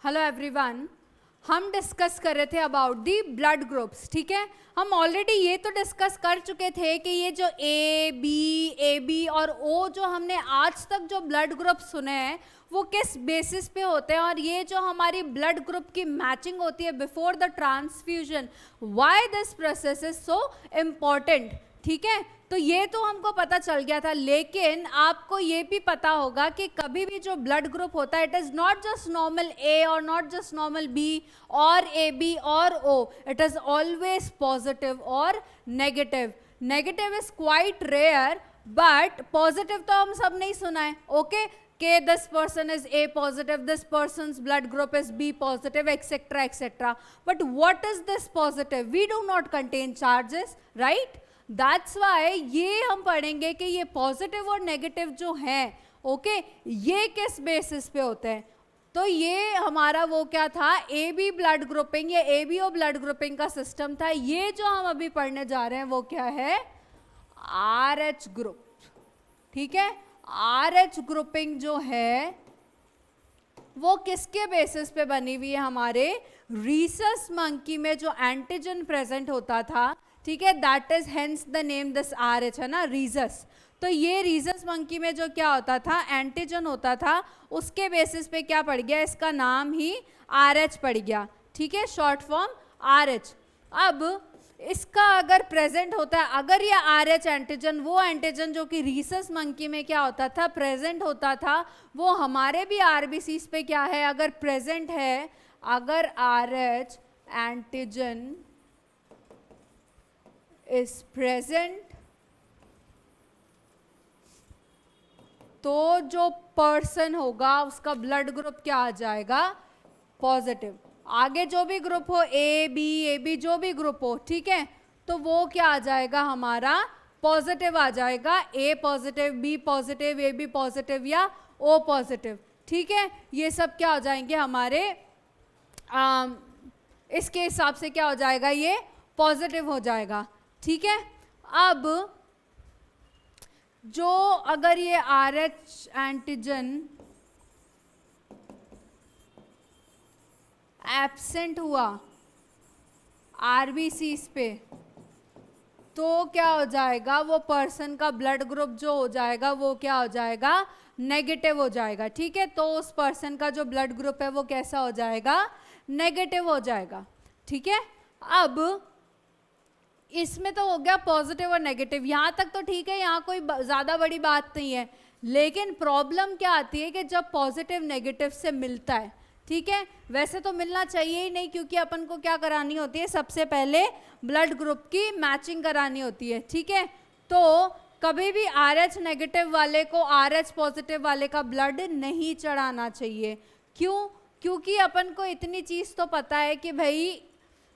Hello everyone. हम discuss कर रहे थे अबाउट दी ब्लड ग्रुप्स। ठीक है, हम ऑलरेडी ये तो डिस्कस कर चुके थे कि ये जो ए बी और ओ जो हमने आज तक जो ब्लड ग्रुप सुने हैं वो किस बेसिस पे होते हैं, और ये जो हमारी ब्लड ग्रुप की मैचिंग होती है before the transfusion, why this process is so important. ठीक है, तो ये तो हमको पता चल गया था, लेकिन आपको ये भी पता होगा कि कभी भी जो ब्लड ग्रुप होता है it is not just normal A और नॉट जस्ट नॉर्मल बी और ए बी और O, it is always positive और negative. Negative is quite rare, but positive तो हम सब नहीं सुना है। ओके, कि this person is A positive, this person's blood group is B positive, etc. etc. But what is this positive? We do not contain charges, right? That's why ये हम पढ़ेंगे कि ये पॉजिटिव और नेगेटिव जो हैं, ओके, ये किस बेसिस पे होते हैं। तो ये हमारा वो क्या था, ए बी ब्लड ग्रुपिंग या A B O blood grouping का सिस्टम था। ये जो हम अभी पढ़ने जा रहे हैं वो क्या है, आर एच ग्रुप। ठीक है, आर एच ग्रुपिंग जो है वो किसके बेसिस पे बनी हुई है, हमारे रीसस मंकी में जो एंटीजन प्रेजेंट होता था। ठीक है, that is hence the name this R H, है ना, रीसस। तो ये रीसस मंकी में जो क्या होता था, एंटीजन होता था, उसके बेसिस पे क्या पड़ गया, इसका नाम ही आर एच पड़ गया। ठीक है, शॉर्ट फॉर्म आर एच। अब इसका अगर प्रेजेंट होता है, अगर ये आर एच एंटीजन, वो एंटीजन जो कि रीसस मंकी में क्या होता था, प्रेजेंट होता था, वो हमारे भी आरबीसीज पे क्या है, अगर प्रेजेंट है, अगर R H antigen is present, तो जो पर्सन होगा उसका ब्लड ग्रुप क्या आ जाएगा, पॉजिटिव। आगे जो भी ग्रुप हो, ए बी जो भी ग्रुप हो, ठीक है, तो वो क्या आ जाएगा, हमारा पॉजिटिव आ जाएगा। A positive, B positive, A B positive या ओ पॉजिटिव। ठीक है, ये सब क्या हो जाएंगे हमारे इसके हिसाब से क्या हो जाएगा, ये पॉजिटिव हो जाएगा। ठीक है, अब जो अगर ये आर एच एंटीजन एब्सेंट हुआ आरबीसीज पे, तो क्या हो जाएगा, वो पर्सन का ब्लड ग्रुप जो हो जाएगा वो क्या हो जाएगा, नेगेटिव हो जाएगा। ठीक है, तो उस पर्सन का जो ब्लड ग्रुप है वो कैसा हो जाएगा, नेगेटिव हो जाएगा। ठीक है, अब इसमें तो हो गया पॉजिटिव और नेगेटिव, यहाँ तक तो ठीक है, यहाँ कोई ज़्यादा बड़ी बात नहीं है। लेकिन प्रॉब्लम क्या आती है कि जब पॉजिटिव नेगेटिव से मिलता है, ठीक है, वैसे तो मिलना चाहिए ही नहीं, क्योंकि अपन को क्या करानी होती है, सबसे पहले ब्लड ग्रुप की मैचिंग करानी होती है। ठीक है, तो कभी भी आर एच नेगेटिव वाले को आर एच पॉजिटिव वाले का ब्लड नहीं चढ़ाना चाहिए। क्यों? क्योंकि अपन को इतनी चीज़ तो पता है कि भाई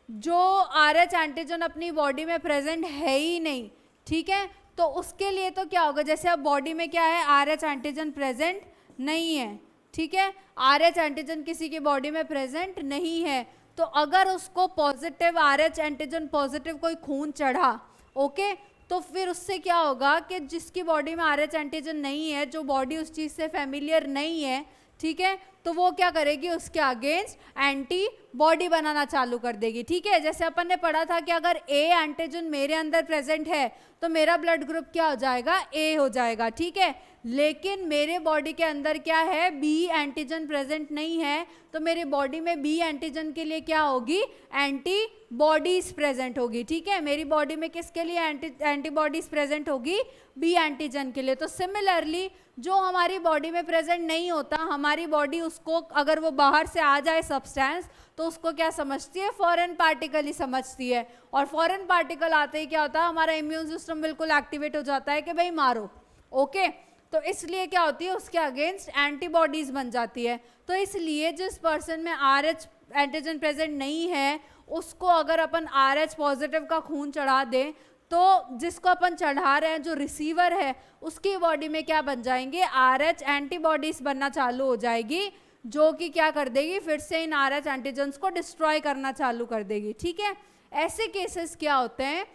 जो आर एच एंटीजन अपनी बॉडी में प्रेजेंट है ही नहीं, ठीक है, तो उसके लिए तो क्या होगा, जैसे अब बॉडी में क्या है, आर एच एंटीजन प्रेजेंट नहीं है। ठीक है, आर एच एंटीजन किसी की बॉडी में प्रेजेंट नहीं है, तो अगर उसको positive R H antigen positive कोई खून चढ़ा, ओके, तो फिर उससे क्या होगा कि जिसकी बॉडी में आर एच एंटीजन नहीं है, जो बॉडी उस चीज़ से फेमिलियर नहीं है, ठीक है, तो वो क्या करेगी, उसके अगेंस्ट एंटीबॉडी बनाना चालू कर देगी। ठीक है, जैसे अपन ने पढ़ा था कि अगर ए एंटीजन मेरे अंदर प्रेजेंट है तो मेरा ब्लड ग्रुप क्या हो जाएगा, ए हो जाएगा। ठीक है, लेकिन मेरे बॉडी के अंदर क्या है, बी एंटीजन प्रेजेंट नहीं है, तो मेरे बॉडी में बी एंटीजन के लिए क्या होगी, एंटीबॉडीज प्रेजेंट होगी। ठीक है, मेरी बॉडी में किसके लिए एंटीबॉडीज प्रेजेंट होगी, बी एंटीजन के लिए। तो सिमिलरली जो हमारी बॉडी में प्रेजेंट नहीं होता, हमारी बॉडी उसको अगर वो बाहर से आ जाए सब्सटेंस, तो उसको क्या समझती है, फॉरेन पार्टिकल ही समझती है, और फॉरेन पार्टिकल आते ही क्या होता है, हमारा इम्यून सिस्टम बिल्कुल एक्टिवेट हो जाता है कि भाई मारो। ओके, तो इसलिए क्या होती है, उसके अगेंस्ट एंटीबॉडीज बन जाती है। तो इसलिए जिस पर्सन में आर एच एंटीजन प्रेजेंट नहीं है, उसको अगर अपन आर एच पॉजिटिव का खून चढ़ा दें, तो जिसको अपन चढ़ा रहे हैं, जो रिसीवर है, उसकी बॉडी में क्या बन जाएंगे, आर एच एंटीबॉडीज बनना चालू हो जाएगी, जो कि क्या कर देगी, फिर से इन आर एच एंटीजन्स को डिस्ट्रॉय करना चालू कर देगी। ठीक है, ऐसे केसेस क्या होते हैं,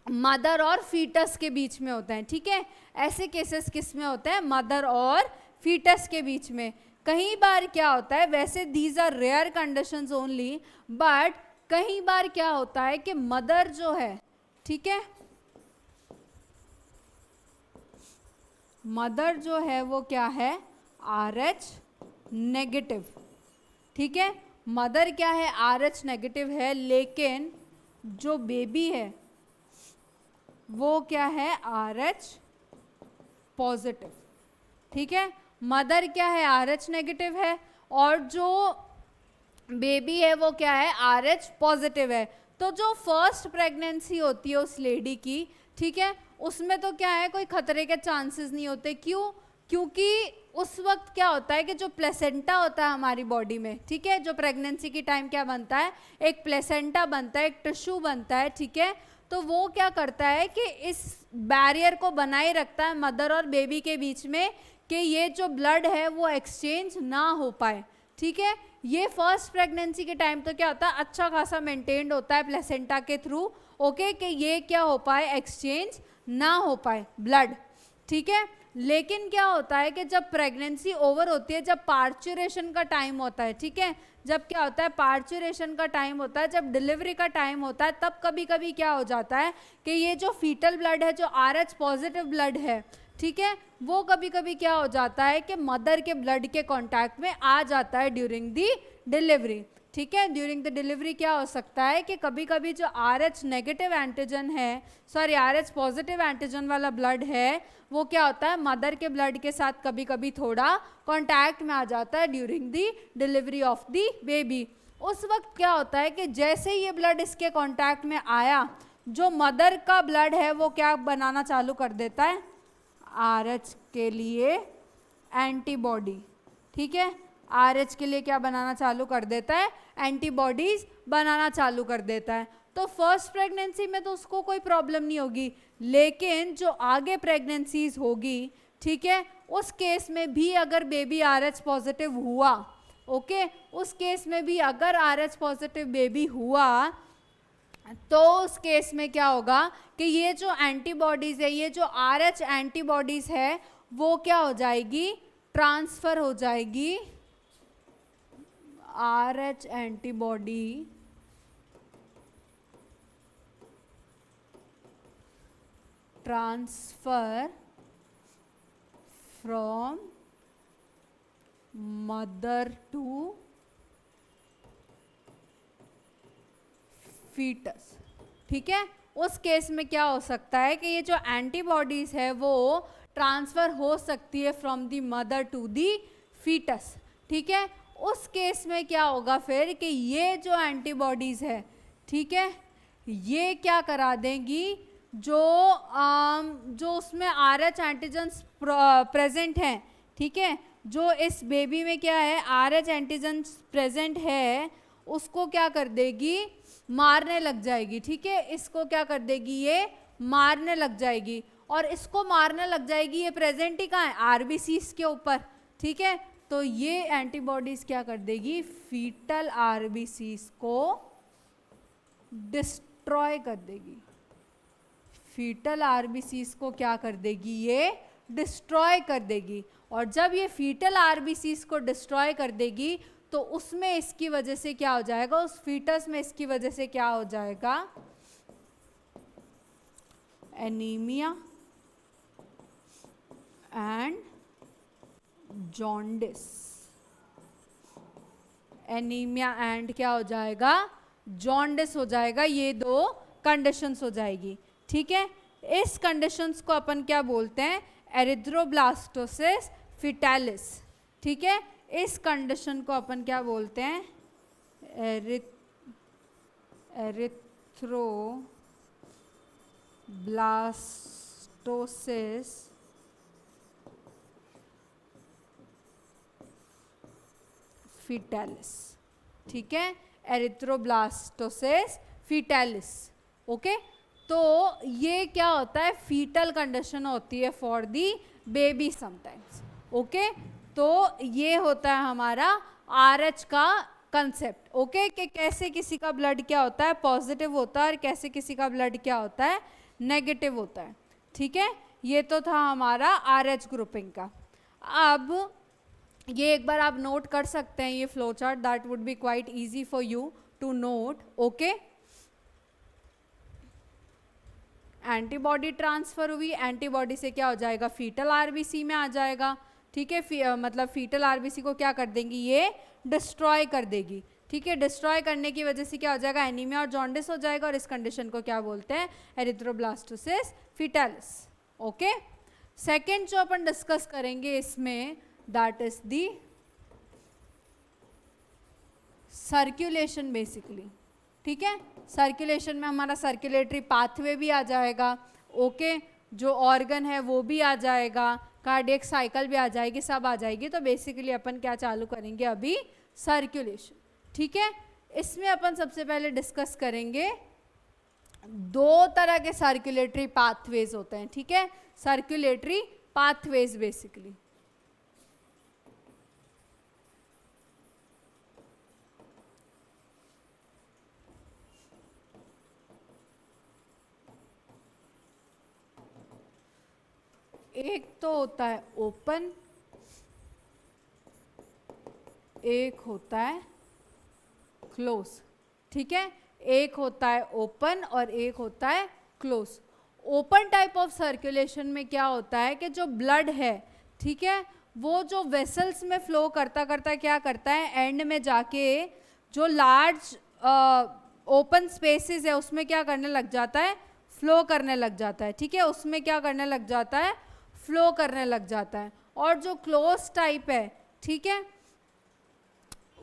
मदर और फीटस के बीच में होते हैं। ठीक है, ऐसे केसेस किस में होते हैं, मदर और फीटस के बीच में। कई बार क्या होता है, वैसे these are rare conditions only, but कई बार क्या होता है कि मदर जो है, ठीक है, मदर जो है वो क्या है, RH नेगेटिव, ठीक है, मदर क्या है, RH नेगेटिव है, लेकिन जो बेबी है वो क्या है, RH पॉजिटिव, ठीक है, मदर क्या है, RH नेगेटिव है, और जो बेबी है वो क्या है, RH पॉजिटिव है। तो जो फर्स्ट प्रेगनेंसी होती है उस लेडी की, ठीक है, उसमें तो क्या है, कोई खतरे के चांसेस नहीं होते। क्यों? क्योंकि उस वक्त क्या होता है कि जो प्लेसेंटा होता है हमारी बॉडी में, ठीक है, जो प्रेगनेंसी की टाइम क्या बनता है, एक प्लेसेंटा बनता है, एक टिश्यू बनता है, ठीक है, तो वो क्या करता है कि इस बैरियर को बनाए रखता है मदर और बेबी के बीच में, कि ये जो ब्लड है वो एक्सचेंज ना हो पाए, ठीक है। ये फर्स्ट प्रेगनेंसी के टाइम तो क्या होता है, अच्छा खासा मेंटेन्ड होता है प्लेसेंटा के थ्रू, ओके, कि ये क्या हो पाए, एक्सचेंज ना हो पाए ब्लड, ठीक है। लेकिन क्या होता है कि जब प्रेगनेंसी ओवर होती है, जब पार्चुरेशन का टाइम होता है, ठीक है, जब क्या होता है, पार्चुरेशन का टाइम होता है, जब डिलीवरी का टाइम होता है, तब कभी कभी क्या हो जाता है कि ये जो फीटल ब्लड है, जो RH पॉजिटिव ब्लड है, ठीक है, वो कभी कभी क्या हो जाता है कि मदर के ब्लड के कांटेक्ट में आ जाता है ड्यूरिंग दी डिलीवरी, ठीक है। ड्यूरिंग द डिलीवरी क्या हो सकता है कि कभी कभी जो RH नेगेटिव एंटीजन है, सॉरी RH पॉजिटिव एंटीजन वाला ब्लड है, वो क्या होता है, मदर के ब्लड के साथ कभी कभी थोड़ा कांटेक्ट में आ जाता है during the delivery of the baby. उस वक्त क्या होता है कि जैसे ये ब्लड इसके कांटेक्ट में आया, जो मदर का ब्लड है वो क्या बनाना चालू कर देता है, RH के लिए एंटीबॉडी, ठीक है, RH के लिए क्या बनाना चालू कर देता है, एंटीबॉडीज बनाना चालू कर देता है। तो फर्स्ट प्रेगनेंसी में तो उसको कोई प्रॉब्लम नहीं होगी, लेकिन जो आगे प्रेगनेंसीज होगी, ठीक है, उस केस में भी अगर बेबी RH पॉजिटिव हुआ, ओके, उस केस में भी अगर RH पॉजिटिव बेबी हुआ, तो उस केस में क्या होगा कि ये जो एंटीबॉडीज है, ये जो RH एंटीबॉडीज है, वो क्या हो जाएगी, ट्रांसफर हो जाएगी, RH antibody transfer from mother to foetus, ठीक है। उस केस में क्या हो सकता है कि ये जो एंटीबॉडीज है वो ट्रांसफर हो सकती है from the mother to the foetus, ठीक है। उस केस में क्या होगा फिर कि ये जो एंटीबॉडीज है, ठीक है, ये क्या करा देंगी, जो उसमें RH एंटीजन्स प्रेजेंट हैं, ठीक है, जो इस बेबी में क्या है, RH एंटीजन्स प्रेजेंट है, उसको क्या कर देगी, मारने लग जाएगी, ठीक है, इसको क्या कर देगी, ये मारने लग जाएगी, और इसको मारने लग जाएगी, ये प्रेजेंट ही कहाँ है, RBCs के ऊपर, ठीक है। तो ये एंटीबॉडीज क्या कर देगी, फीटल RBCs को डिस्ट्रॉय कर देगी, फीटल RBCs को क्या कर देगी, ये डिस्ट्रॉय कर देगी। और जब ये फीटल RBCs को डिस्ट्रॉय कर देगी, तो उसमें इसकी वजह से क्या हो जाएगा, उस फीटस में इसकी वजह से क्या हो जाएगा, anaemia and jaundice, anaemia and क्या हो जाएगा, जॉन्डिस हो जाएगा, ये दो कंडीशंस हो जाएगी, ठीक है। इस कंडीशंस को अपन क्या बोलते हैं, एरिथ्रोब्लास्टोसिस फीटालिस, ठीक है। इस कंडीशन को अपन क्या बोलते हैं, एरिथ्रोब्लास्टोसिस फीटालिस, ठीक है, एरिथ्रोब्लास्टोसिस फीटालिस, ओके। तो ये क्या होता है, फीटल कंडीशन होती है for the baby sometimes, okay. तो ये होता है हमारा RH का कंसेप्ट, ओके, कि कैसे किसी का ब्लड क्या होता है, पॉजिटिव होता है, और कैसे किसी का ब्लड क्या होता है, नेगेटिव होता है, ठीक है। ये तो था हमारा RH ग्रुपिंग का। अब ये एक बार आप नोट कर सकते हैं, ये flow chart, that would be quite easy for you to note. Okay, antibody transfer हुई, एंटीबॉडी से क्या हो जाएगा, फीटल आरबीसी में आ जाएगा. ठीक है, मतलब फीटल आरबीसी को क्या कर देंगी, ये डिस्ट्रॉय कर देगी. ठीक है, डिस्ट्रॉय करने की वजह से क्या हो जाएगा, एनीमिया और जॉन्डिस हो जाएगा, और इस कंडीशन को क्या बोलते हैं, एरिथ्रोब्लास्टोसिस फीटालिस. ओके, सेकेंड जो अपन डिस्कस करेंगे इसमें, that is the circulation basically. ठीक है, सर्कुलेशन में हमारा सर्कुलेटरी पाथवे भी आ जाएगा. ओके, जो ऑर्गन है वो भी आ जाएगा, कार्डियक साइकिल भी आ जाएगी, सब आ जाएगी. तो बेसिकली अपन क्या चालू करेंगे अभी, सर्कुलेशन. ठीक है, इसमें अपन सबसे पहले डिस्कस करेंगे, दो तरह के सर्कुलेटरी पाथवेज होते हैं. ठीक है, सर्कुलेटरी पाथवेज बेसिकली. एक तो होता है ओपन, एक होता है क्लोज. ठीक है, एक होता है ओपन और एक होता है close. Open type of circulation में क्या होता है कि जो ब्लड है, ठीक है, वो जो वेसल्स में फ्लो करता करता क्या करता है, एंड में जाके जो लार्ज ओपन स्पेसेस है उसमें क्या करने लग जाता है, फ्लो करने लग जाता है. ठीक है, उसमें क्या करने लग जाता है, फ्लो करने लग जाता है. और जो क्लोज टाइप है, ठीक है,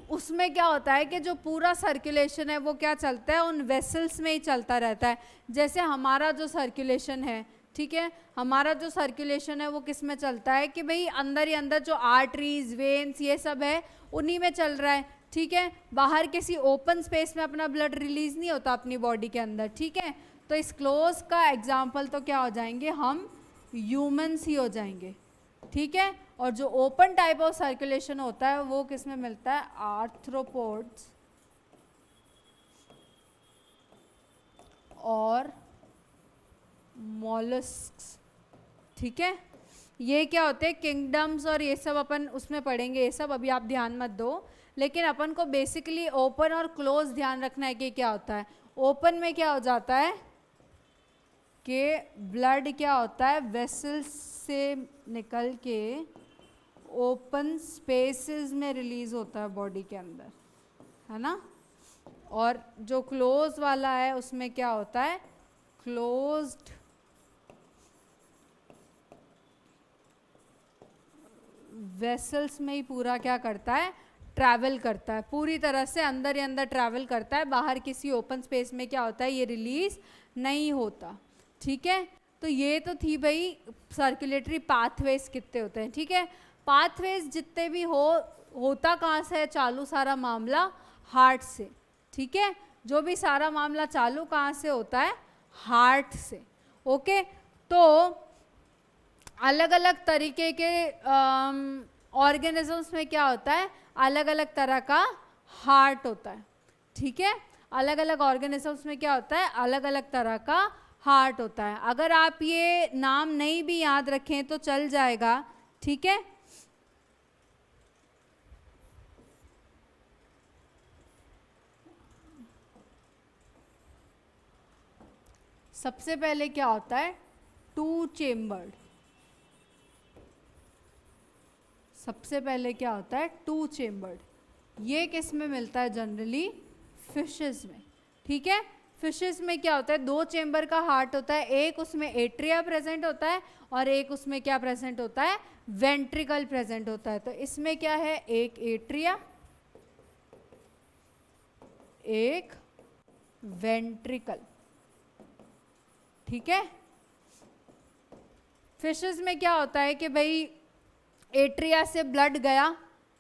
उसमें क्या होता है कि जो पूरा सर्कुलेशन है वो क्या चलता है, उन वेसल्स में ही चलता रहता है. जैसे हमारा जो सर्कुलेशन है, ठीक है, हमारा जो सर्कुलेशन है वो किस में चलता है कि भाई अंदर ही अंदर जो आर्टरीज, वेन्स, ये सब है उन्हीं में चल रहा है. ठीक है, बाहर किसी ओपन स्पेस में अपना ब्लड रिलीज नहीं होता अपनी बॉडी के अंदर. ठीक है, तो इस क्लोज का एग्जाम्पल तो क्या हो जाएंगे, हम ह्यूमंस ही हो जाएंगे. ठीक है, और जो ओपन टाइप ऑफ सर्कुलेशन होता है वो किस में मिलता है, आर्थ्रोपोड्स और मॉलस्क्स. ठीक है, ये क्या होते हैं, किंगडम्स, और ये सब अपन उसमें पढ़ेंगे, ये सब अभी आप ध्यान मत दो. लेकिन अपन को बेसिकली ओपन और क्लोज ध्यान रखना है कि क्या होता है. ओपन में क्या हो जाता है कि ब्लड क्या होता है, वेसल्स से निकल के ओपन स्पेसेस में रिलीज होता है बॉडी के अंदर, है ना. और जो क्लोज वाला है उसमें क्या होता है, क्लोज्ड वेसल्स में ही पूरा क्या करता है, ट्रैवल करता है, पूरी तरह से अंदर ही अंदर ट्रैवल करता है. बाहर किसी ओपन स्पेस में क्या होता है, ये रिलीज नहीं होता. ठीक है, तो ये तो थी भाई सर्कुलेटरी पाथवेज कितने होते हैं. ठीक है, पाथवेज जितने भी होता कहाँ से है चालू सारा मामला, हार्ट से. ठीक है, जो भी सारा मामला चालू कहाँ से होता है, हार्ट से. ओके, तो अलग अलग तरीके के ऑर्गेनिजम्स में क्या होता है, अलग अलग तरह का हार्ट होता है. ठीक है, अलग अलग ऑर्गेनिजम्स में क्या होता है, अलग अलग तरह का हार्ट होता है. अगर आप ये नाम नहीं भी याद रखें तो चल जाएगा. ठीक है, सबसे पहले क्या होता है, टू चेम्बर्ड. सबसे पहले क्या होता है, टू चेम्बर्ड. ये किस में मिलता है, जनरली फिशेस में. ठीक है, फिशेस में क्या होता है, दो चेम्बर का हार्ट होता है, एक उसमें एट्रिया प्रेजेंट होता है और एक उसमें क्या प्रेजेंट होता है, वेंट्रिकल प्रेजेंट होता है. तो इसमें क्या है, एक एट्रिया, एक वेंट्रिकल. ठीक है, फिशेस में क्या होता है कि भाई एट्रिया से ब्लड गया.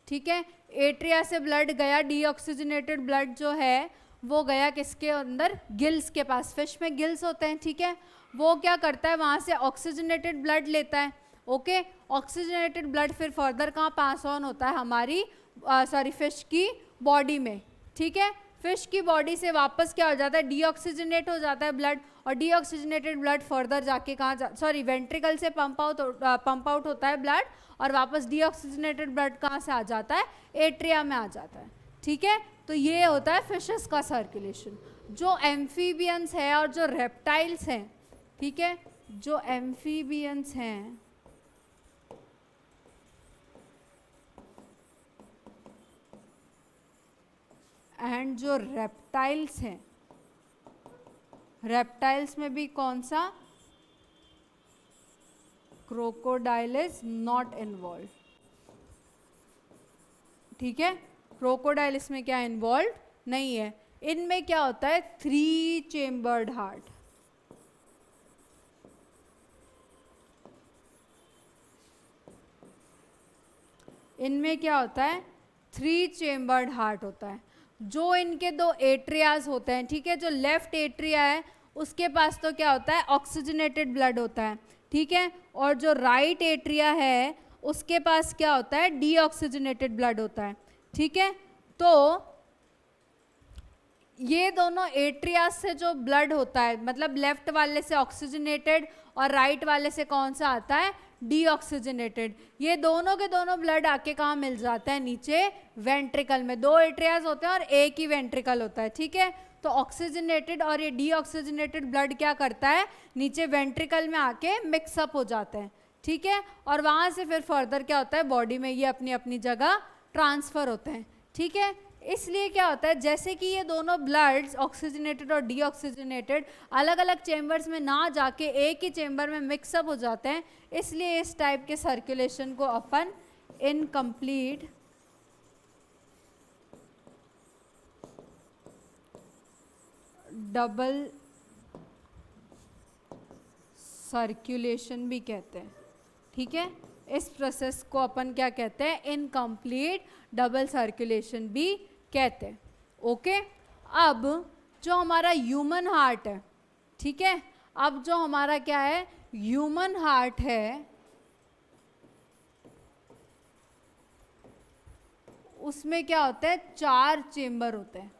ठीक है, एट्रिया से ब्लड गया, डीऑक्सीजनेटेड ब्लड जो है वो गया किसके अंदर, गिल्स के पास. फिश में गिल्स होते हैं. ठीक है, वो क्या करता है, वहाँ से ऑक्सीजनेटेड ब्लड लेता है. ओके, ऑक्सीजनेटेड ब्लड फिर फर्दर कहाँ पास ऑन होता है, हमारी फिश की बॉडी में. ठीक है, फिश की बॉडी से वापस क्या हो जाता है, डीऑक्सीजनेट हो जाता है ब्लड, और डीऑक्सीजनेटेड ब्लड फर्दर जाके कहाँ सॉरी वेंट्रिकल से पंप आउट होता है ब्लड, और वापस डीऑक्सीजनेटेड ब्लड कहाँ से आ जाता है, एट्रिया में आ जाता है। ठीक है, तो ये होता है फिशेस का सर्कुलेशन। जो एम्फीबियंस है और जो रेप्टाइल्स हैं, ठीक है, जो एम्फीबियंस हैं एंड जो रेप्टाइल्स हैं, रेप्टाइल्स में भी कौन सा, क्रोकोडाइल इज नॉट इन्वॉल्व। ठीक है, क्रोकोडाइल इसमें क्या इन्वॉल्व नहीं है। इनमें क्या होता है, 3 चेम्बर्ड हार्ट। इनमें क्या होता है, 3 चेम्बर्ड हार्ट होता है। जो इनके 2 एट्रियाज होते हैं, ठीक है, जो लेफ्ट एट्रिया है उसके पास तो क्या होता है, ऑक्सीजनेटेड ब्लड होता है। ठीक है, और जो राइट एट्रिया है उसके पास क्या होता है, डीऑक्सीजनेटेड ब्लड होता है। ठीक है, तो ये दोनों एट्रियाज से जो ब्लड होता है, मतलब लेफ्ट वाले से ऑक्सीजनेटेड और राइट वाले से कौन सा आता है, डीऑक्सीजनेटेड। ये दोनों के दोनों ब्लड आके कहाँ मिल जाता है, नीचे वेंट्रिकल में। 2 एट्रियाज होते हैं और एक ही वेंट्रिकल होता है। ठीक है, तो ऑक्सीजनेटेड और ये डीऑक्सीजनेटेड ब्लड क्या करता है, नीचे वेंट्रिकल में आके मिक्सअप हो जाते हैं। ठीक है, और वहाँ से फिर फर्दर क्या होता है, बॉडी में ये अपनी अपनी जगह ट्रांसफर होते हैं। ठीक है, इसलिए क्या होता है, जैसे कि ये दोनों ब्लड्स ऑक्सीजनेटेड और डीऑक्सीजनेटेड अलग अलग चेम्बर्स में ना जाके एक ही चेम्बर में मिक्सअप हो जाते हैं, इसलिए इस टाइप के सर्कुलेशन को अपन इनकम्प्लीट डबल सर्कुलेशन भी कहते हैं। ठीक है, इस प्रोसेस को अपन क्या कहते हैं, इनकम्प्लीट डबल सर्कुलेशन भी कहते हैं। ओके, अब जो हमारा ह्यूमन हार्ट है, ठीक है, अब जो हमारा क्या है, ह्यूमन हार्ट है, उसमें क्या होता है, 4 चेम्बर होते हैं।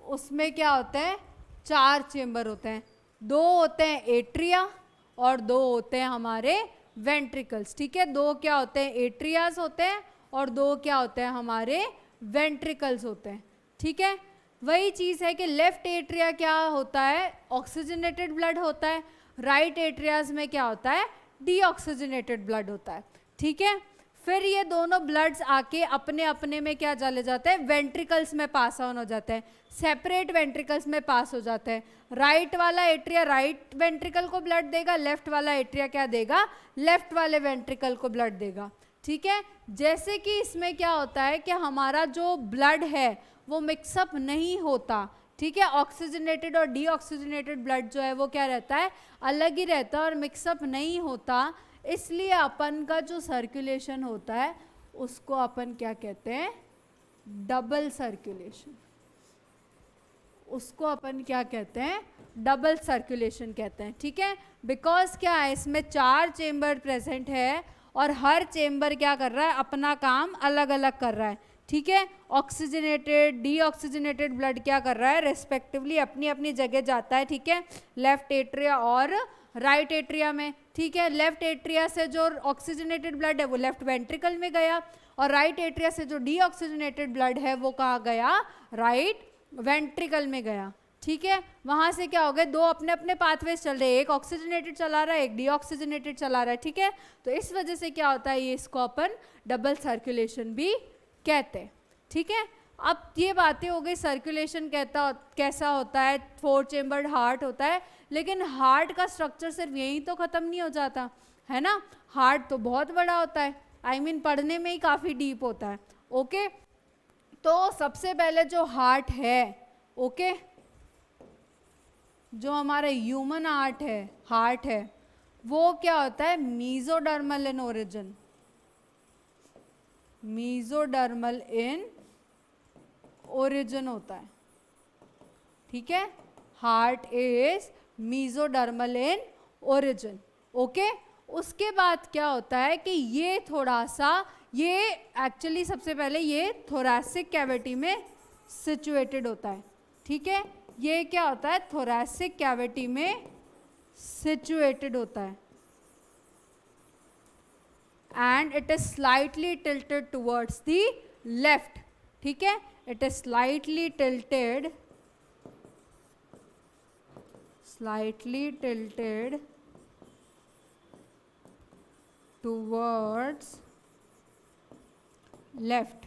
उसमें क्या होता है, 4 चेम्बर होते हैं। 2 होते हैं एट्रिया और 2 होते हैं हमारे वेंट्रिकल्स। ठीक है, 2 क्या होते हैं, एट्रियाज होते हैं और 2 क्या होते हैं, हमारे वेंट्रिकल्स होते हैं। ठीक है, वही चीज़ है कि लेफ्ट एट्रिया क्या होता है, ऑक्सीजनेटेड ब्लड होता है, राइट एट्रियाज में क्या होता है, डीऑक्सीजनेटेड ब्लड होता है। ठीक है, फिर ये दोनों ब्लड्स आके अपने अपने में क्या चले जाते हैं, वेंट्रिकल्स में पास ऑन हो जाते हैं, सेपरेट वेंट्रिकल्स में पास हो जाते हैं। राइट वाला एट्रिया राइट वेंट्रिकल को ब्लड देगा, लेफ्ट वाला एट्रिया क्या देगा, लेफ्ट वाले वेंट्रिकल को ब्लड देगा। ठीक है, जैसे कि इसमें क्या होता है कि हमारा जो ब्लड है वो मिक्सअप नहीं होता। ठीक है, ऑक्सीजनेटेड और डीऑक्सीजनेटेड ब्लड जो है वो क्या रहता है, अलग ही रहता है और मिक्सअप नहीं होता। इसलिए अपन का जो सर्कुलेशन होता है उसको अपन क्या कहते हैं, डबल सर्कुलेशन। उसको अपन क्या कहते हैं, डबल सर्कुलेशन कहते हैं। ठीक है, बिकॉज क्या है, इसमें 4 चेम्बर प्रेजेंट है और हर चेम्बर क्या कर रहा है, अपना काम अलग अलग कर रहा है। ठीक है, ऑक्सीजनेटेड डीऑक्सीजनेटेड ब्लड क्या कर रहा है, रेस्पेक्टिवली अपनी अपनी जगह जाता है। ठीक है, लेफ्ट एट्रिया और राइट एट्रिया में। ठीक है, लेफ्ट एट्रिया से जो ऑक्सीजनेटेड ब्लड है वो लेफ्ट वेंट्रिकल में गया और राइट एट्रिया से जो डीऑक्सीजनेटेड ब्लड है वो कहाँ गया, राइट वेंट्रिकल में गया। ठीक है, वहाँ से क्या हो गए, 2 अपने अपने पाथवेज चल रहे हैं, एक ऑक्सीजनेटेड चला रहा है, एक डीऑक्सीजनेटेड चला रहा है। ठीक है, तो इस वजह से क्या होता है, ये इसको अपन डबल सर्कुलेशन भी कहते हैं। ठीक है, अब ये बातें हो गई सर्कुलेशन कैसा होता है, 4 चेम्बर्ड हार्ट होता है। लेकिन हार्ट का स्ट्रक्चर सिर्फ यहीं तो ख़त्म नहीं हो जाता है ना, हार्ट तो बहुत बड़ा होता है, आई मीन पढ़ने में ही काफ़ी डीप होता है। ओके, तो सबसे पहले जो हार्ट है, ओके, जो हमारा ह्यूमन हार्ट है वो क्या होता है, mesodermal in origin. Mesodermal in origin होता है। ठीक है, heart is mesodermal in origin. Okay, उसके बाद क्या होता है कि ये थोड़ा सा, ये एक्चुअली सबसे पहले ये थोरैसिक कैविटी में सिचुएटेड होता है, ठीक है। ये क्या होता है, थोरैसिक कैविटी में सिचुएटेड होता है and it is slightly tilted towards the left, ठीक है। It is slightly tilted towards left.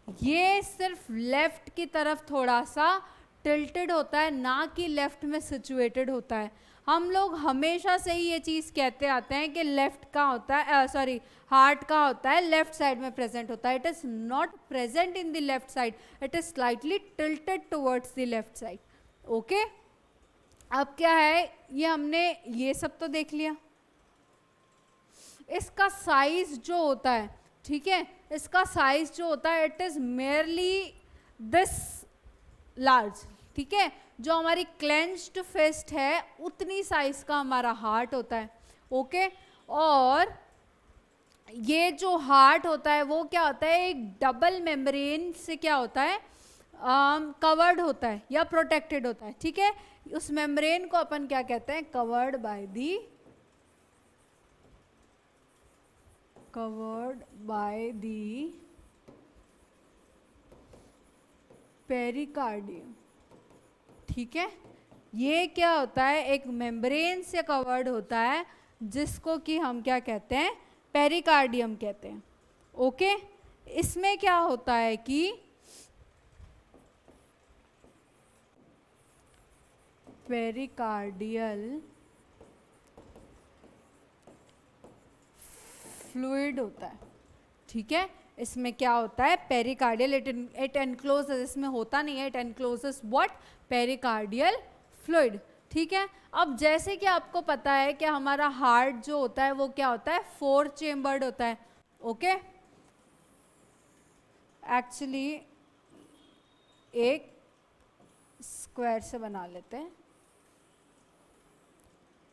ये सिर्फ लेफ्ट की तरफ थोड़ा सा टिल्टेड होता है, ना कि लेफ्ट में सिचुएटेड होता है। हम लोग हमेशा से ही ये चीज़ कहते आते हैं कि लेफ्ट का होता है, सॉरी हार्ट का होता है लेफ्ट साइड में प्रेजेंट होता है। It is not present in the left side, it is slightly tilted towards the left side, okay. अब क्या है, ये हमने ये सब तो देख लिया। इसका साइज जो होता है, ठीक है, इसका साइज जो होता है it is merely this large, ठीक है। जो हमारी क्लेंच्ड फिस्ट है उतनी साइज का हमारा हार्ट होता है, ओके। और ये जो हार्ट होता है वो क्या होता है, एक डबल मेम्ब्रेन से क्या होता है, कवर्ड होता है या प्रोटेक्टेड होता है, ठीक है। उस मेम्ब्रेन को अपन क्या कहते हैं, कवर्ड बाय दी पेरिकार्डियम, ठीक है। ये क्या होता है, एक मेम्ब्रेन से कवर्ड होता है जिसको कि हम क्या कहते हैं, पेरिकार्डियम कहते हैं, ओके। इसमें क्या होता है कि पेरिकार्डियल फ्लूइड होता है, ठीक है। इसमें क्या होता है, पेरिकार्डियल, इट एनक्लोजेस, इसमें होता नहीं है, it encloses what, pericardial fluid, ठीक है। अब जैसे कि आपको पता है कि हमारा हार्ट जो होता है वो क्या होता है, 4 चेम्बर्ड होता है, ओके। एक्चुअली एक स्क्वायर से बना लेते हैं।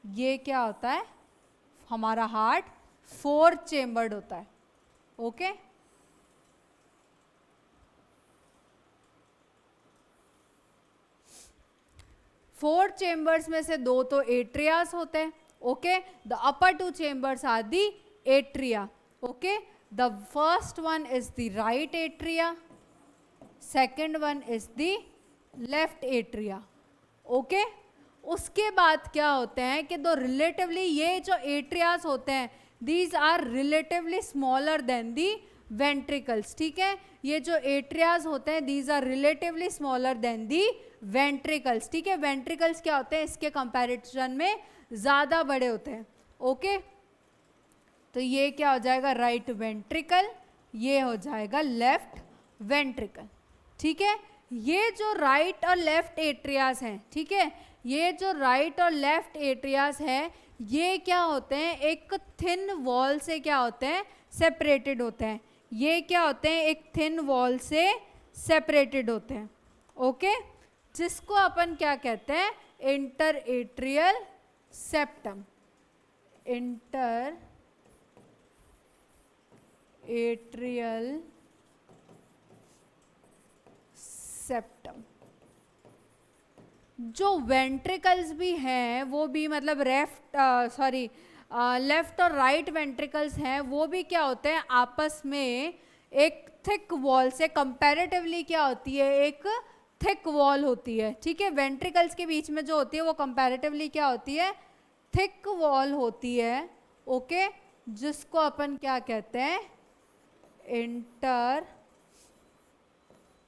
ये क्या होता है, हमारा हार्ट 4 चेम्बर्ड होता है, ओके। फोर चेम्बर्स में से 2 तो एट्रियास होते हैं, okay. The upper 2 chambers are the atria, okay. The first one is the right atria, second one is the left atria, okay. उसके बाद क्या होते हैं कि दो रिलेटिवली, ये जो एट्रियास होते हैं these are relatively smaller than the ventricles, ठीक है। ये जो एट्रियास होते हैं these are relatively smaller than the ventricles, ठीक है। वेंट्रिकल्स क्या होते हैं, इसके कंपैरिजन में ज़्यादा बड़े होते हैं, ओके। तो ये क्या हो जाएगा, राइट वेंट्रिकल, ये हो जाएगा लेफ्ट वेंट्रिकल, ठीक है। ये जो राइट और लेफ्ट एट्रियास हैं, ठीक है, ये जो राइट और लेफ्ट एट्रियास है ये क्या होते हैं, एक थिन वॉल से क्या होते हैं, सेपरेटेड होते हैं। ये क्या होते हैं, एक थिन वॉल से सेपरेटेड होते हैं, ओके। जिसको अपन क्या कहते हैं, inter atrial septum, inter atrial septum. जो वेंट्रिकल्स भी हैं वो भी मतलब लेफ्ट और राइट वेंट्रिकल्स हैं वो भी क्या होते हैं, आपस में एक थिक वॉल से कंपैरेटिवली क्या होती है, एक थिक वॉल होती है, ठीक है। वेंट्रिकल्स के बीच में जो होती है वो कंपैरेटिवली क्या होती है, थिक वॉल होती है, ओके। जिसको अपन क्या कहते हैं, इंटर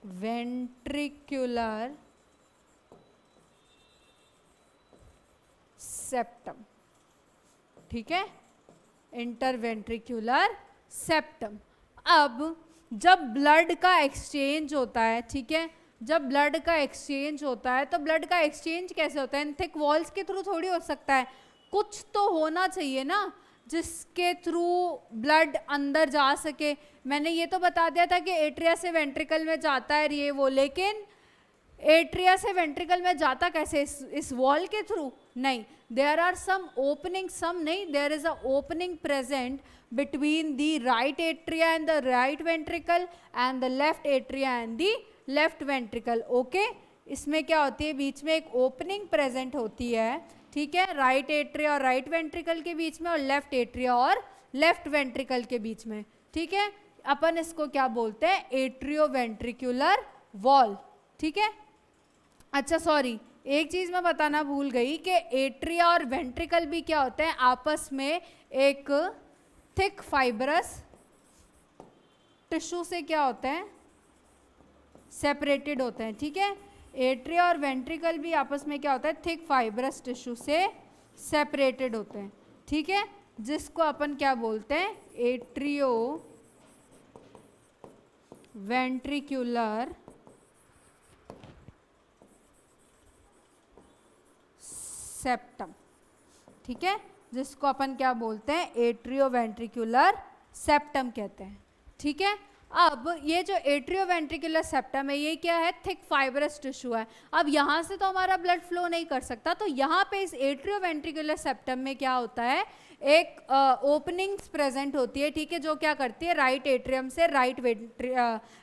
वेंट्रिकुलर सेप्टम, ठीक है, इंटरवेंट्रिकुलर सेप्टम। अब जब ब्लड का एक्सचेंज होता है, ठीक है, जब ब्लड का एक्सचेंज होता है तो ब्लड का एक्सचेंज कैसे होता है, इन थिक वॉल्स के थ्रू थोड़ी हो सकता है, कुछ तो होना चाहिए ना जिसके थ्रू ब्लड अंदर जा सके। मैंने ये तो बता दिया था कि एट्रिया से वेंट्रिकल में जाता है ये वो, लेकिन एट्रिया से वेंट्रिकल में जाता कैसे, इस वॉल के थ्रू नहीं, there are some opening, some नहीं, there is a opening present between the right atria and the right ventricle and the left atria and the left ventricle. Okay, इसमें क्या होती है, बीच में एक ओपनिंग प्रेजेंट होती है, ठीक है, राइट एट्रिया और राइट वेंट्रिकल के बीच में, और लेफ्ट एट्रिया और लेफ्ट वेंट्रिकल के बीच में, ठीक है। अपन इसको क्या बोलते हैं, एट्रियो वेंट्रिकुलर वॉल, ठीक है। अच्छा सॉरी, एक चीज मैं बताना भूल गई कि एट्रिया और वेंट्रिकल भी क्या होते हैं, आपस में एक थिक फाइब्रस टिश्यू से क्या होते हैं, सेपरेटेड होते हैं, ठीक है। एट्रिया और वेंट्रिकल भी आपस में क्या होता है, थिक फाइब्रस टिश्यू से सेपरेटेड होते हैं, ठीक है, जिसको अपन क्या बोलते हैं, एट्रियो वेंट्रिकुलर सेप्टम, ठीक है, जिसको अपन क्या बोलते हैं, एट्रियो वेंट्रिकुलर सेप्टम कहते हैं, ठीक है। अब ये जो एट्रियो वेंट्रिकुलर सेप्टम है, ये क्या है, थिक फाइब्रस टिश्यू है। अब यहाँ से तो हमारा ब्लड फ्लो नहीं कर सकता, तो यहाँ पे इस एट्रियो वेंट्रिकुलर सेप्टम में क्या होता है, एक ओपनिंग्स प्रेजेंट होती है, ठीक है, जो क्या करती है, राइट एट्रियम से राइट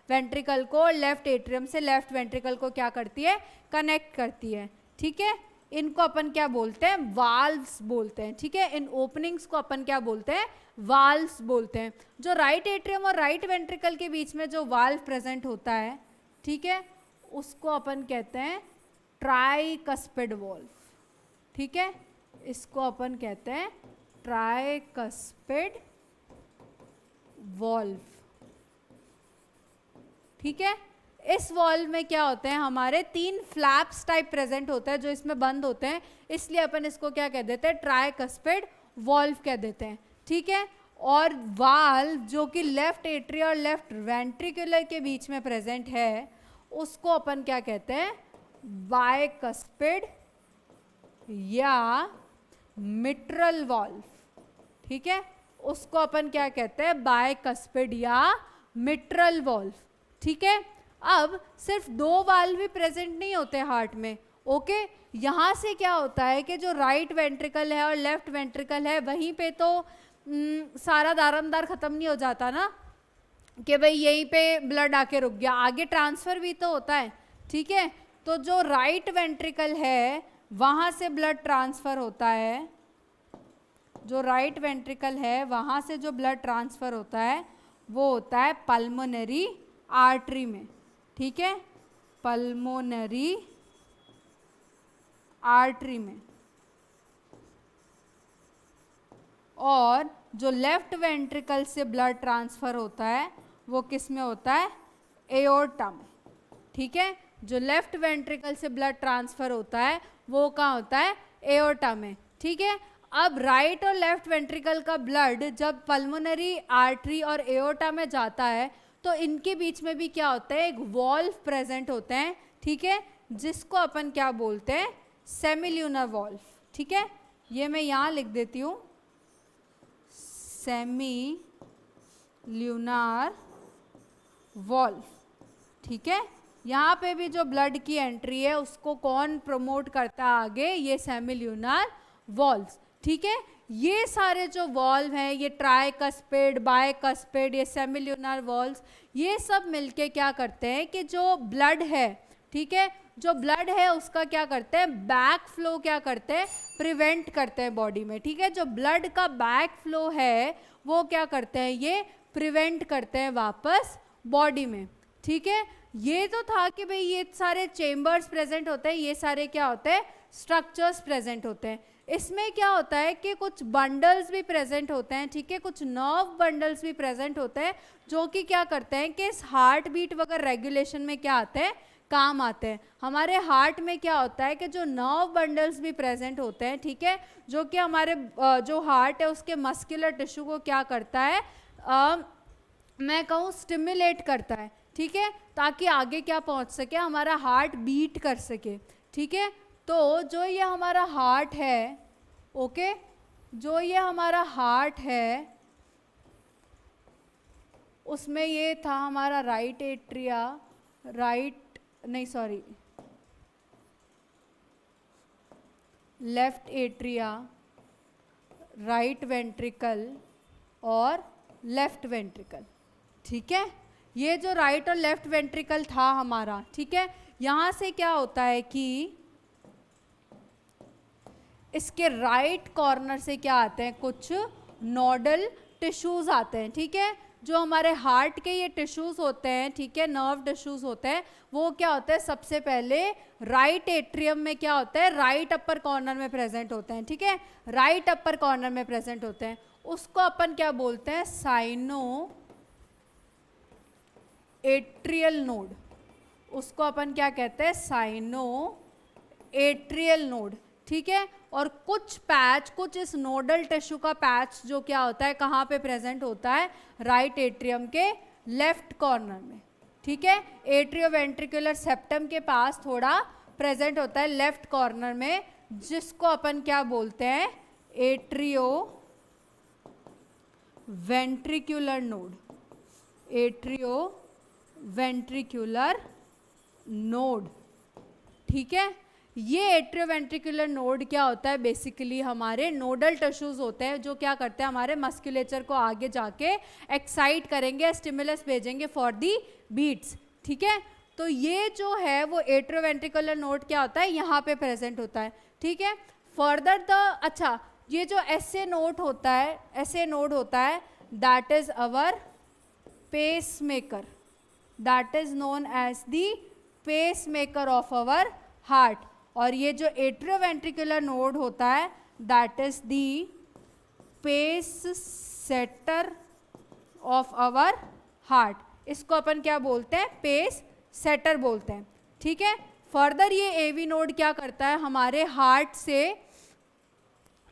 वेंट्रिकल को, लेफ्ट एट्रियम से लेफ्ट वेंट्रिकल को क्या करती है, कनेक्ट करती है, ठीक है। इनको अपन क्या बोलते हैं, वाल्व्स बोलते हैं, ठीक है। इन ओपनिंग्स को अपन क्या बोलते हैं, वाल्व्स बोलते हैं। जो राइट एट्रियम और राइट वेंट्रिकल के बीच में जो वाल्व प्रेजेंट होता है, ठीक है, उसको अपन कहते हैं ट्राइकस्पिड वॉल्व, ठीक है, इसको अपन कहते हैं ट्राइकस्पिड वॉल्व, ठीक है। इस वॉल्व में क्या होते हैं, हमारे 3 फ्लैप्स टाइप प्रेजेंट होता है जो इसमें बंद होते हैं, इसलिए अपन इसको क्या कह देते हैं, ट्राइकस्पिड वॉल्व कह देते हैं, ठीक है। और वाल्व जो कि लेफ्ट एट्रिया और लेफ्ट वेंट्रिकुलर के बीच में प्रेजेंट है, उसको अपन क्या कहते हैं, बायकस्पिड या मिट्रल वॉल्व, ठीक है, उसको अपन क्या कहते हैं, बायकस्पिड या मिट्रल वॉल्व, ठीक है। अब सिर्फ 2 वाल्व भी प्रेजेंट नहीं होते हार्ट में, ओके। यहाँ से क्या होता है कि जो राइट वेंट्रिकल है और लेफ्ट वेंट्रिकल है, वहीं पे तो सारा दारमदार खत्म नहीं हो जाता ना, कि भाई यहीं पे ब्लड आके रुक गया, आगे ट्रांसफर भी तो होता है, ठीक है। तो जो राइट वेंट्रिकल है वहाँ से ब्लड ट्रांसफर होता है, जो राइट वेंट्रिकल है वहाँ से जो ब्लड ट्रांसफर होता है वो होता है पल्मोनरी आर्टरी में, ठीक है, पल्मोनरी आर्टरी में। और जो लेफ्ट वेंट्रिकल से ब्लड ट्रांसफर होता है वो किस में होता है, एओर्टा में, ठीक है। जो लेफ्ट वेंट्रिकल से ब्लड ट्रांसफर होता है वो कहाँ होता है, एओर्टा में, ठीक है। अब राइट और लेफ्ट वेंट्रिकल का ब्लड जब पल्मोनरी आर्टरी और एओर्टा में जाता है तो इनके बीच में भी क्या होता है, एक वॉल्व प्रेजेंट होते हैं, ठीक है, जिसको अपन क्या बोलते हैं, सेमील्यूनर वॉल्व, ठीक है। ये मैं यहाँ लिख देती हूँ, सेमी ल्यूनार वॉल्व, ठीक है। यहाँ पे भी जो ब्लड की एंट्री है उसको कौन प्रमोट करता है आगे, ये सेमी ल्यूनार वॉल्व्स, ठीक है। ये सारे जो वॉल्व हैं, ये ट्राइकस्पिड, बायकस्पिड, ये सेमी ल्यूनार वॉल्व्स, ये सब मिलके क्या करते हैं कि जो ब्लड है, ठीक है, जो ब्लड है उसका क्या करते हैं, बैक फ्लो क्या करते हैं, प्रिवेंट करते हैं बॉडी में, ठीक है। जो ब्लड का बैक फ्लो है वो क्या करते हैं, ये प्रिवेंट करते हैं वापस बॉडी में, ठीक है। ये तो था कि भाई ये सारे चेम्बर्स प्रेजेंट होते हैं, ये सारे क्या होते हैं, स्ट्रक्चर्स प्रेजेंट होते हैं। इसमें क्या होता है कि कुछ बंडल्स भी प्रेजेंट होते हैं, ठीक है, कुछ नर्व बंडल्स भी प्रेजेंट होते हैं जो कि क्या करते हैं कि इस हार्ट बीट वगैरह रेगुलेशन में क्या आते हैं, काम आते हैं। हमारे हार्ट में क्या होता है कि जो नर्व बंडल्स भी प्रेजेंट होते हैं, ठीक है, जो कि हमारे जो हार्ट है उसके मस्कुलर टिश्यू को क्या करता है, मैं कहूँ स्टिमुलेट करता है, ठीक है, ताकि आगे क्या पहुँच सके, हमारा हार्ट बीट कर सके, ठीक है। तो जो ये हमारा हार्ट है, ओके, जो ये हमारा हार्ट है उसमें ये था हमारा right atria, left atria, right ventricle और लेफ्ट वेंट्रिकल, ठीक है। ये जो राइट और लेफ्ट वेंट्रिकल था हमारा, ठीक है, यहाँ से क्या होता है कि इसके राइट कॉर्नर से क्या आते हैं, कुछ नोडल टिश्यूज आते हैं, ठीक है। जो हमारे हार्ट के ये टिश्यूज होते हैं, ठीक है, नर्व टिश्यूज होते हैं, वो क्या होता है, सबसे पहले राइट एट्रियम में क्या होता है, राइट अपर कॉर्नर में प्रेजेंट होते हैं, ठीक है, राइट अपर कॉर्नर में प्रेजेंट होते हैं। उसको अपन क्या बोलते हैं, साइनो एट्रियल नोड। उसको अपन क्या कहते हैं, साइनो एट्रियल नोड, ठीक है। और कुछ पैच, कुछ इस नोडल टिश्यू का पैच जो क्या होता है, कहाँ पे प्रेजेंट होता है, राइट एट्रियम के लेफ्ट कॉर्नर में, ठीक है। एट्रियोवेंट्रिकुलर सेप्टम के पास थोड़ा प्रेजेंट होता है लेफ्ट कॉर्नर में, जिसको अपन क्या बोलते हैं, atrio ventricular node. Atrio ventricular node, ठीक है। ये एट्रियोवेंट्रिकुलर नोड क्या होता है, बेसिकली हमारे नोडल टिश्यूज होते हैं जो क्या करते हैं, हमारे मस्कुलेचर को आगे जाके एक्साइट करेंगे, स्टिमुलस भेजेंगे फॉर दी बीट्स, ठीक है। तो ये जो है वो एट्रियोवेंट्रिकुलर नोड क्या होता है, यहाँ पे प्रेजेंट होता है, ठीक है। फर्दर द, अच्छा, ये जो ऐसे नोड होता है, ऐसे नोड होता है, that is our pacemaker, that is known as the pacemaker of our heart. और ये जो एट्रियोवेंट्रिकुलर नोड होता है, that is the pacesetter of our heart. इसको अपन क्या बोलते हैं, पेस सेटर बोलते हैं, ठीक है। फर्दर ये एवी नोड क्या करता है, हमारे हार्ट से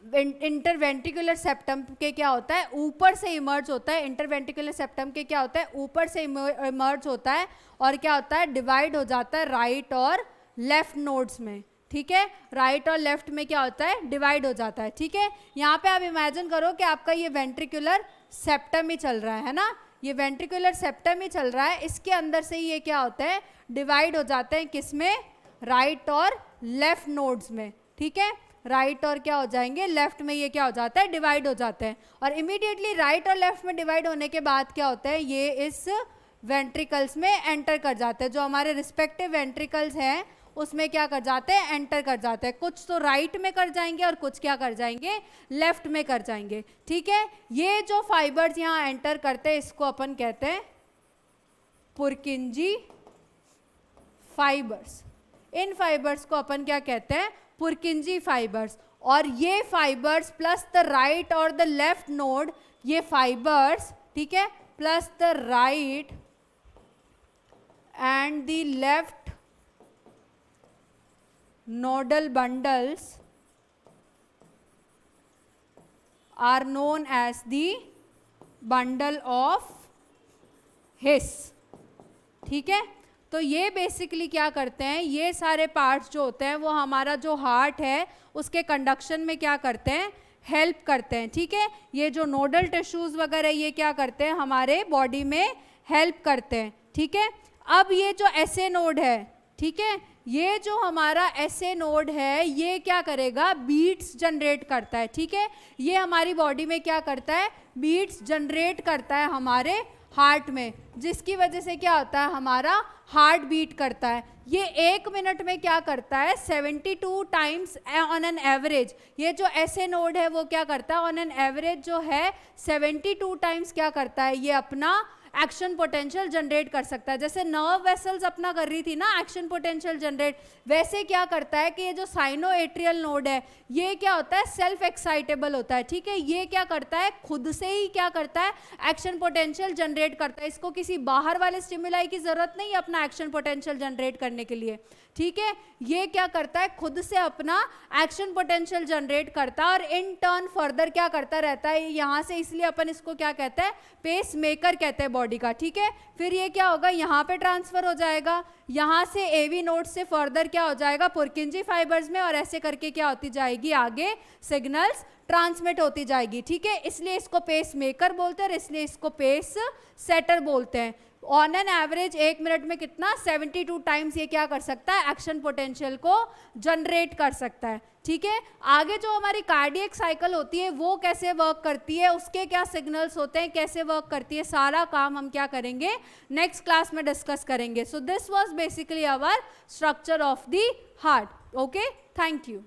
इंटरवेंट्रिकुलर सेप्टम के क्या होता है, ऊपर से इमर्ज होता है, इंटरवेंट्रिकुलर सेप्टम के क्या होता है, ऊपर से इमर्ज होता है, और क्या होता है, डिवाइड हो जाता है राइट और लेफ्ट नोड्स में, ठीक है। राइट और लेफ्ट में क्या होता है, डिवाइड हो जाता है, ठीक है। यहाँ पे आप इमेजिन करो कि आपका ये वेंट्रिकुलर सेप्टम ही चल रहा है ना, ये वेंट्रिकुलर सेप्टम ही चल रहा है, इसके अंदर से ये क्या होता है, डिवाइड हो जाते हैं, किसमें, राइट और लेफ्ट नोड्स में, ठीक है। राइट और क्या हो जाएंगे, लेफ्ट में ये क्या हो जाता है, डिवाइड हो जाते हैं। और इमीडिएटली राइट और लेफ्ट में डिवाइड होने के बाद क्या होता है, ये इस वेंट्रिकल्स में एंटर कर जाते हैं, जो हमारे रिस्पेक्टिव वेंट्रिकल्स हैं उसमें क्या कर जाते हैं, एंटर कर जाते हैं। कुछ तो राइट में कर जाएंगे और कुछ क्या कर जाएंगे, लेफ्ट में कर जाएंगे, ठीक है। ये जो फाइबर्स यहाँ एंटर करते हैं, इसको अपन कहते हैं पुरकिंजी फाइबर्स। इन फाइबर्स को अपन क्या कहते हैं, पुरकिंजी फाइबर्स। और ये फाइबर्स प्लस द राइट और द लेफ्ट नोड, ये फाइबर्स, ठीक है, plus the right and the left nodal bundles are known as the bundle of His, ठीक है। तो ये बेसिकली क्या करते हैं, ये सारे पार्ट्स जो होते हैं वो हमारा जो हार्ट है उसके कंडक्शन में क्या करते हैं, हेल्प करते हैं, ठीक है। ये जो नोडल टिश्यूज वगैरह ये क्या करते हैं, हमारे बॉडी में हेल्प करते हैं, ठीक है। अब ये जो एसए नोड है, ठीक है, ये जो हमारा एसए नोड है ये क्या करेगा, बीट्स जनरेट करता है, ठीक है। ये हमारी बॉडी में क्या करता है, बीट्स जनरेट करता है हमारे हार्ट में, जिसकी वजह से क्या होता है, हमारा हार्ट बीट करता है। ये 1 मिनट में क्या करता है, 72 टाइम्स ऑन एन एवरेज। ये जो एसए नोड है वो क्या करता है, ऑन एन एवरेज जो है 72 टाइम्स क्या करता है, ये अपना एक्शन पोटेंशियल जनरेट कर सकता है। जैसे नर्व वेसल्स अपना कर रही थी ना एक्शन पोटेंशियल जनरेट, वैसे क्या करता है कि ये जो साइनो एट्रियल नोड है ये क्या होता है, सेल्फ एक्साइटेबल होता है, ठीक है। ये क्या करता है, खुद से ही क्या करता है, एक्शन पोटेंशियल जनरेट करता है। इसको किसी बाहर वाले स्टिमुलाई की जरूरत नहीं है अपना एक्शन पोटेंशियल जनरेट करने के लिए, ठीक है। ये क्या करता है, खुद से अपना एक्शन पोटेंशियल जनरेट करता है और इन टर्न फर्दर क्या करता रहता है यहाँ से, इसलिए अपन इसको क्या कहते हैं, पेस मेकर कहते हैं बॉडी का, ठीक है। फिर ये क्या होगा, यहाँ पे ट्रांसफर हो जाएगा, यहाँ से एवी नोड से फर्दर क्या हो जाएगा, पुरकिंजी फाइबर्स में, और ऐसे करके क्या होती जाएगी, आगे सिग्नल्स ट्रांसमिट होती जाएगी, ठीक है। इसलिए इसको पेस मेकर बोलते हैं और इसलिए इसको पेस सेटर बोलते हैं। ऑन एन एवरेज 1 मिनट में कितना 72 टाइम्स ये क्या कर सकता है, एक्शन पोटेंशियल को जनरेट कर सकता है। ठीक है, आगे जो हमारी कार्डियक साइकिल होती है वो कैसे वर्क करती है, उसके क्या सिग्नल्स होते हैं, कैसे वर्क करती है, सारा काम हम क्या करेंगे नेक्स्ट क्लास में डिस्कस करेंगे। So this was basically our structure of the heart. Okay, thank you.